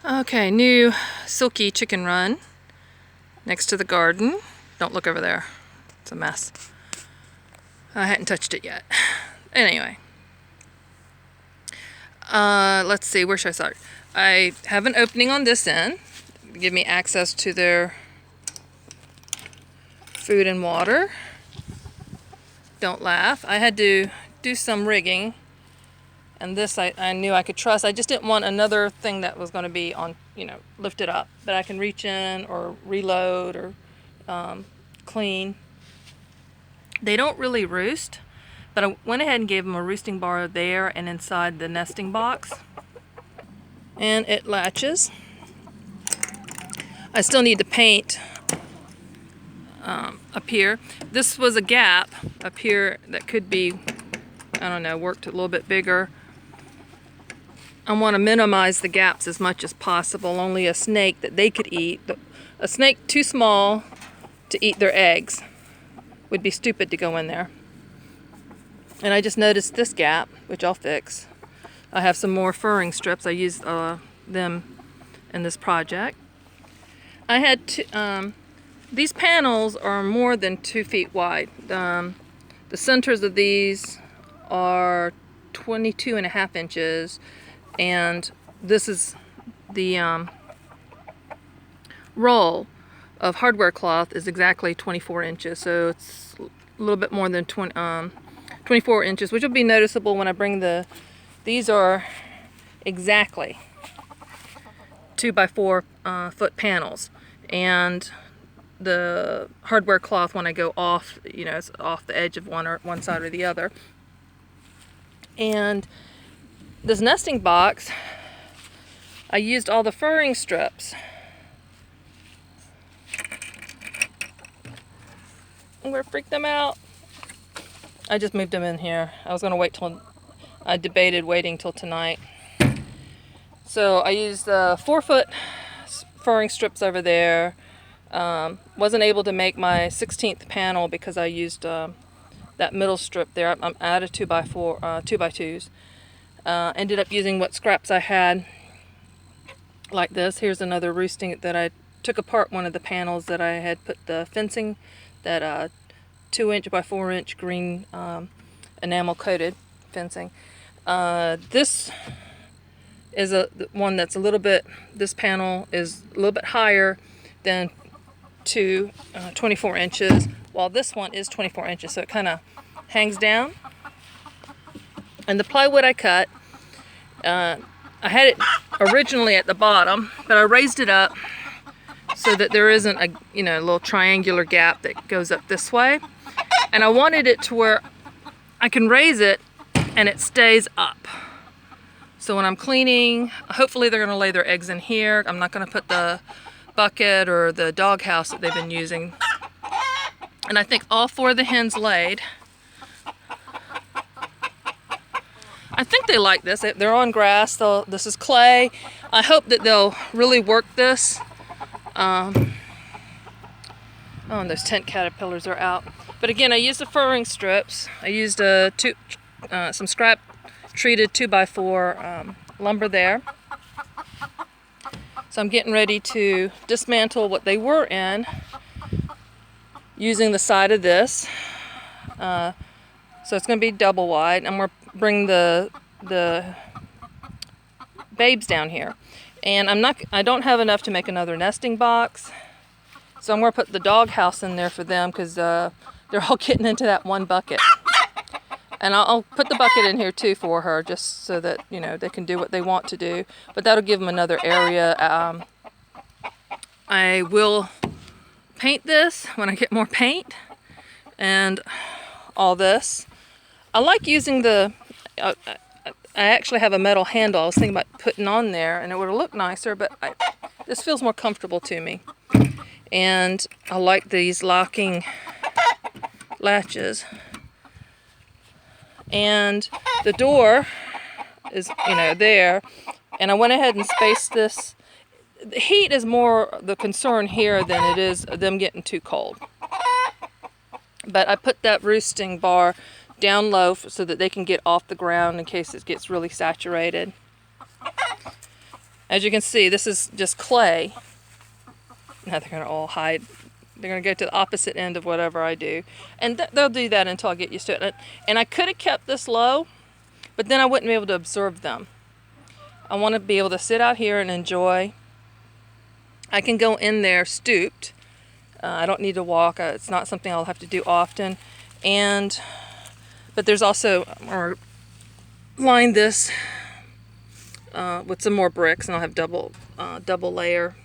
Okay, new silky chicken run next to the garden. Don't look over there. It's a mess. I hadn't touched it yet. Anyway. Let's see, where should I start? I have an opening on this end. Give me access to their food and water. Don't laugh. I had to do some rigging. And this I knew I could trust. I just didn't want another thing that was going to be on, lifted up. But I can reach in or reload or clean. They don't really roost, but I went ahead and gave them a roosting bar there and inside the nesting box. And it latches. I still need to paint up here. This was a gap up here that could be, I don't know, worked a little bit bigger. I want to minimize the gaps as much as possible. Only a snake that they could eat. A snake too small to eat their eggs would be stupid to go in there. And I just noticed this gap, which I'll fix. I have some more furring strips. I used them in this project. I had these panels are more than 2 feet wide. The centers of these are 22.5 inches. And this is the roll of hardware cloth is exactly 24 inches. So it's a little bit more than 24 inches, which will be noticeable when I bring these are exactly 2x4 foot panels. And the hardware cloth, when I go off, it's off the edge of one side or the other. And this nesting box, I used all the furring strips. I'm gonna freak them out. I just moved them in here. I was gonna wait till, I debated waiting till tonight. So I used the 4-foot furring strips over there. Wasn't able to make my 16th panel because I used that middle strip there. I'm out of 2x4, 2x2s. Ended up using what scraps I had, like this. Here's another roosting that I took apart one of the panels that I had put the fencing, that 2-inch by 4-inch green enamel coated fencing. This is one that's a little bit, this panel is a little bit higher than 24 inches, while this one is 24 inches, so it kind of hangs down. And the plywood I cut, I had it originally at the bottom, but I raised it up so that there isn't a little triangular gap that goes up this way. And I wanted it to where I can raise it and it stays up. So when I'm cleaning, hopefully they're gonna lay their eggs in here. I'm not gonna put the bucket or the dog house that they've been using. And I think all 4 of the hens laid. I think they like this. They're on grass. This is clay. I hope that they'll really work this. Oh, and those tent caterpillars are out. But again, I used the furring strips. I used some scrap treated 2x4 lumber there. So I'm getting ready to dismantle what they were in using the side of this. So it's going to be double wide. I'm going to bring the babes down here. And I don't have enough to make another nesting box. So I'm going to put the dog house in there for them because they're all getting into that one bucket. And I'll put the bucket in here too for her, just so that, they can do what they want to do. But that'll give them another area. I will paint this when I get more paint and all this. I like using I actually have a metal handle I was thinking about putting on there, and it would look nicer, but this feels more comfortable to me. And I like these locking latches. And the door is, there. And I went ahead and spaced this. The heat is more the concern here than it is them getting too cold. But I put that roosting bar down low so that they can get off the ground in case it gets really saturated. As you can see, this is just clay. Now they're going to all hide. They're going to go to the opposite end of whatever I do. And they'll do that until I get used to it. And I could have kept this low, but then I wouldn't be able to observe them. I want to be able to sit out here and enjoy. I can go in there stooped. I don't need to walk. It's not something I'll have to do often. But there's also, or line this with some more bricks, and I'll have double layer,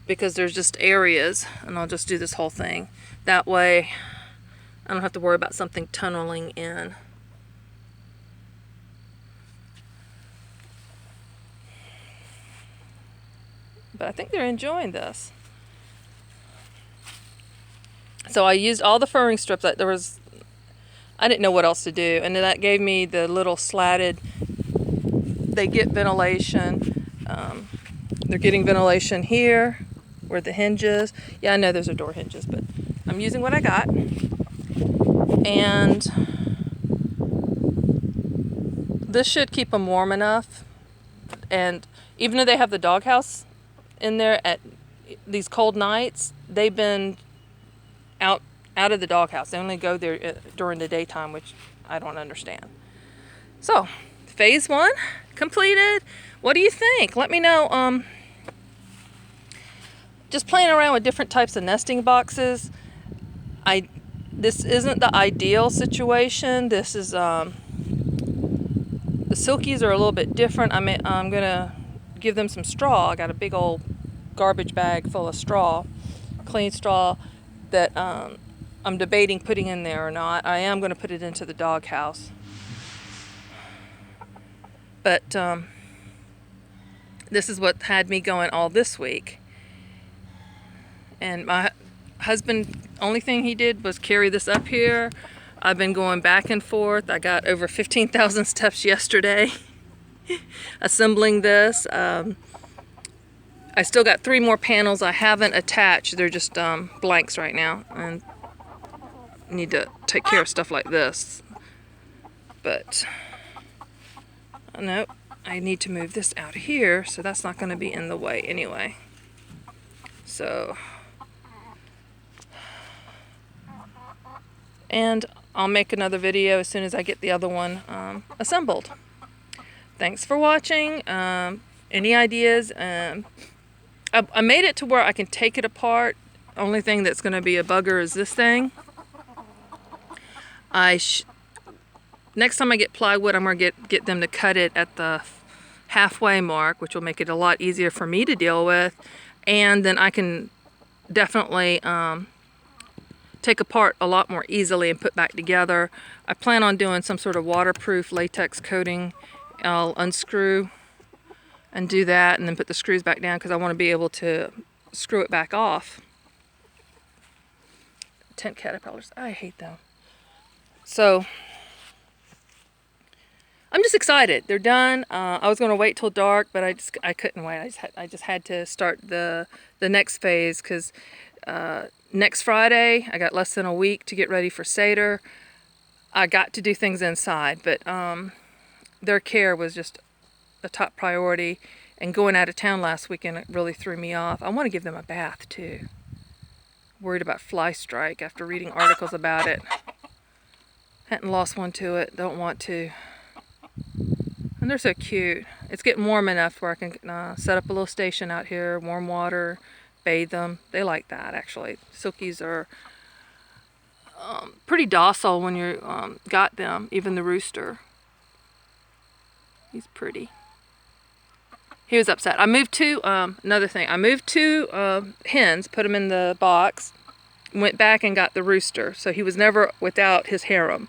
because there's just areas, and I'll just do this whole thing. That way I don't have to worry about something tunneling in. But I think they're enjoying this. So I used all the furring strips. I didn't know what else to do, and then that gave me the little slatted. They get ventilation. They're getting ventilation here, where the hinges. Yeah, I know those are door hinges, but I'm using what I got. And this should keep them warm enough. And even though they have the doghouse in there at these cold nights, they've been out of the doghouse. They only go there during the daytime, which I don't understand. So, phase 1 completed. What do you think? Let me know. Just playing around with different types of nesting boxes. This isn't the ideal situation. This is the silkies are a little bit different. I'm gonna give them some straw. I got a big old garbage bag full of straw, clean straw, that I'm debating putting in there or not. I am going to put it into the doghouse. But this is what had me going all this week. And my husband, only thing he did was carry this up here. I've been going back and forth. I got over 15,000 steps yesterday assembling this. I still got 3 more panels I haven't attached. They're just blanks right now, and need to take care of stuff like this. But no, I need to move this out here, so that's not going to be in the way anyway. So, and I'll make another video as soon as I get the other one assembled. Thanks for watching. Any ideas? I made it to where I can take it apart. Only thing that's going to be a bugger is this thing. Next time I get plywood, I'm going to get them to cut it at the halfway mark, which will make it a lot easier for me to deal with. And then I can definitely take apart a lot more easily and put back together. I plan on doing some sort of waterproof latex coating. I'll unscrew and do that, and then put the screws back down, because I want to be able to screw it back off. Tent caterpillars, I hate them. So I'm just excited. They're done. I was going to wait till dark, but I couldn't wait. I just had to start the next phase, because next Friday I got less than a week to get ready for Seder. I got to do things inside, but their care was just a top priority, and going out of town last weekend, it really threw me off. I want to give them a bath too. Worried about fly strike after reading articles about it. Hadn't lost one to it, don't want to. And they're so cute. It's getting warm enough where I can set up a little station out here, warm water, bathe them. They like that, actually. Silkies are pretty docile when you got them, even the rooster. He's pretty. He was upset. I moved 2, another thing, I moved 2 hens, put them in the box, went back and got the rooster. So he was never without his harem.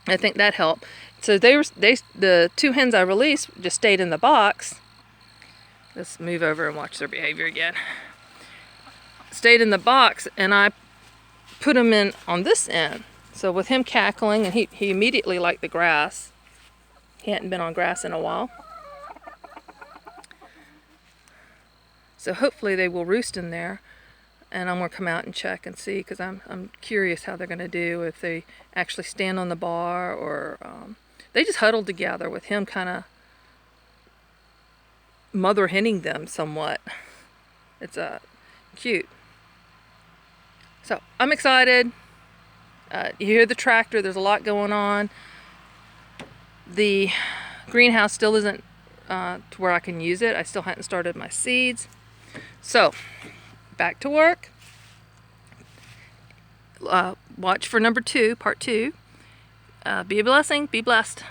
I think that helped. So the 2 hens I released just stayed in the box. Let's move over and watch their behavior again. Stayed in the box, and I put them in on this end. So with him cackling, and he immediately liked the grass. He hadn't been on grass in a while. So hopefully they will roost in there, and I'm going to come out and check and see, because I'm curious how they're going to do, if they actually stand on the bar, or they just huddled together with him kind of mother henning them somewhat. It's cute. So I'm excited. You hear the tractor, there's a lot going on. The greenhouse still isn't to where I can use it. I still hadn't started my seeds. So, back to work. Watch for number 2, part 2. Be a blessing, be blessed.